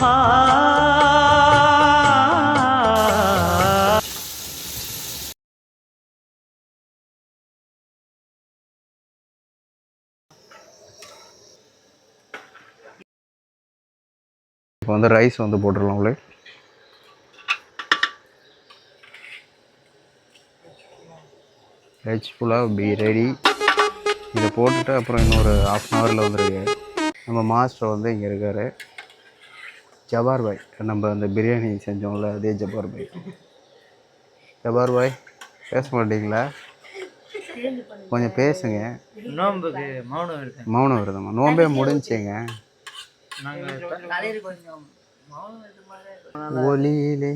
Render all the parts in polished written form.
இப்போ வந்து ரைஸ் வந்து போட்டுடலாம்ல. Veg pulao be ready. இதை போட்டுட்டு அப்புறம் இன்னொரு 1/2 ஹவரில் வந்துருக்கு. நம்ம மாஸ்டர் வந்து இங்கே இருக்கார், ஜபார் பாய். நம்ம அந்த பிரியாணி செஞ்சோம்ல அதே ஜபார் பாய். ஜபார் பாய் பேச மாட்டீங்களா? கொஞ்சம் பேசுங்க. நோம்புக்கு மௌனம் வருதுமா? நோம்பே முடிஞ்சுங்க. ஒளியிலே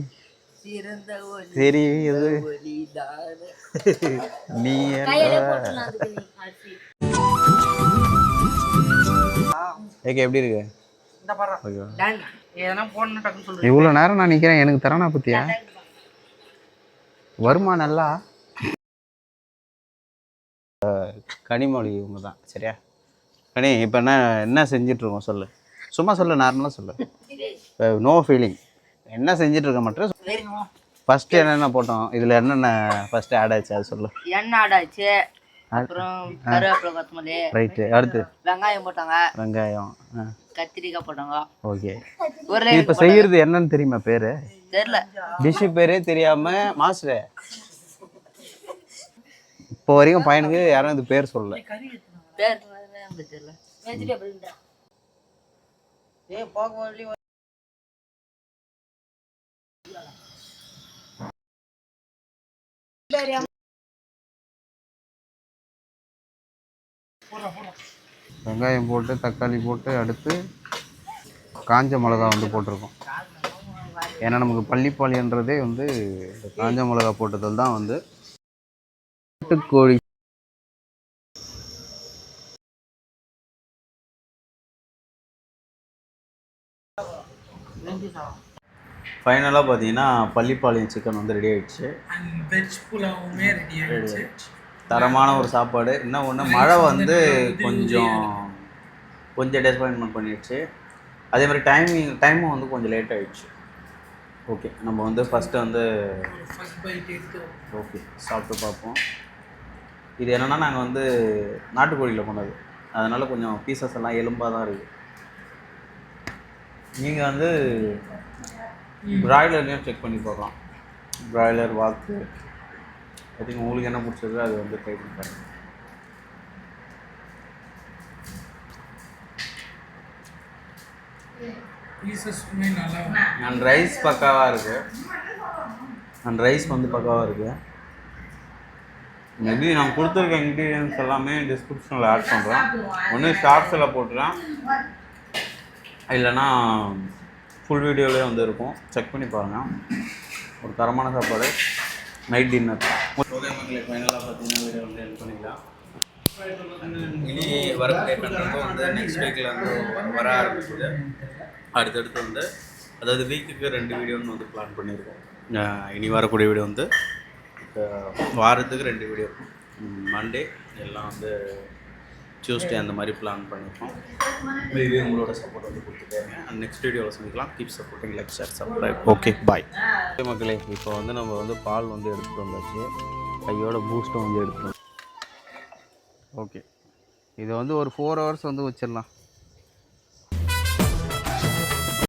தெரியுது நீ. எப்படி இருக்கு? இவ்வளோ நேரம் நான் நிற்கிறேன், எனக்கு தரானா பத்தியா? வருமா நல்லா? கனிமொழி இவங்க தான். சரியா கனி? இப்போ என்ன செஞ்சிட்ருக்கோம் சொல்லு, சும்மா சொல்லு, நார்மலாக சொல்லு, நோ ஃபீலிங். என்ன செஞ்சிட்ருக்க மட்டும். ஃபஸ்ட்டு என்னென்ன போட்டோம் இதில், என்னென்ன ஃபஸ்ட்டு ஆட் ஆச்சு அது சொல்லு. எண்ணெய் ஆட் ஆச்சு, அப்புறம் கருவேப்பிலை, கொத்தமல்லி. ரைட்டு. அடுத்து வெங்காயம் போட்டாங்க. வெங்காயம், கத்திரிக்காய் போட்டாங்க. ஓகே. இப்போ செய்யறது என்னன்னு தெரியுமா? பேர் தெரியல, டிஷ்ஷு பேரே தெரியாம மாஸ்டர் இப்போ வரைக்கும் பையனுக்கு யாரும் இது பேர் சொல்லல. வெங்காயம் போட்டு தக்காளி போட்டு அடுத்து காஞ்ச மிளகா வந்து போட்டிருக்கோம். ஏன்னா நமக்கு பள்ளிப்பாளையன்றதே வந்து காஞ்ச மிளகா போட்டதில் தான் வந்து கோழி. ஃபைனலாக பார்த்தீங்கன்னா பள்ளிப்பாளையம் சிக்கன் வந்து ரெடி ஆகிடுச்சு. வெஜ் புலாவுமே ரெடி ஆகிடுச்சு. தரமான ஒரு சாப்பாடு. இன்னும் ஒன்று, மழை வந்து கொஞ்சம் டிசப்பாயின்மெண்ட் பண்ணிடுச்சு. அதே மாதிரி டைமும் வந்து கொஞ்சம் லேட் ஆகிடுச்சு. ஓகே, நம்ம வந்து ஃபஸ்ட்டு வந்து ஓகே சாப்பிட்டு பார்ப்போம். இது என்னென்னா நாங்கள் வந்து நாட்டுக்கோழியில் பண்ணது, அதனால் கொஞ்சம் பீசஸ் எல்லாம் எலும்பாக தான் இருக்குது. நீங்கள் வந்து பிராய்லர்லேயும் செக் பண்ணி பார்க்கலாம். பிராய்லர், வாத்து, ஐ திங்க் உங்களுக்கு என்ன பிடிச்சதோ அது வந்து ட்ரை பண்ணி பாருங்கள். அண்ட் ரைஸ் பக்காவாக இருக்குது. அண்ட் ரைஸ் வந்து பக்காவாக இருக்குது. மேபி நான் கொடுத்துருக்க இன்க்ரீடியன்ஸ் எல்லாமே டிஸ்கிரிப்ஷனில் ஆட் பண்ணுறேன். ஒன்று ஷார்ட்ஸில் போட்டுறேன், இல்லைன்னா ஃபுல் வீடியோலேயே வந்து இருக்கும், செக் பண்ணி பாருங்கள். ஒரு தரமான சாப்பாடு, நைட் டின்னர். ஓகே மக்களே, ஃபைனலாக பார்த்தீங்கன்னா வீடியோ வந்து எண்ட் பண்ணிக்கலாம். இனி வரக்கூடிய கண்டென்ட்டும் வந்து நெக்ஸ்ட் வீக்கில் வந்து வர ஆரம்பிக்குது. அடுத்தடுத்து வந்து அதாவது வீக்குக்கு 2 வீடியோன்னு வந்து பிளான் பண்ணியிருக்கோம். இனி வரக்கூடிய வீடியோ வந்து வாரத்துக்கு 2 வீடியோ, மண்டே எல்லாம் வந்து டியூஸ்டே அந்த மாதிரி பிளான் பண்ணியிருக்கோம். மேபி உங்களோட சப்போர்ட் வந்து கொடுத்துட்டேங்க. அண்ட் நெக்ஸ்ட் வீடியோவில் சந்திக்கலாம். Keep supporting, like, share, subscribe. Okay, bye மக்களே. இப்போ வந்து நம்ம வந்து பால் வந்து எடுத்துகிட்டு வந்தாச்சு, கையோட பூஸ்ட்டும் வந்து எடுத்துகிட்டு. ஓகே, இதை வந்து ஒரு 4 ஹவர்ஸ் வந்து வச்சிடலாம்.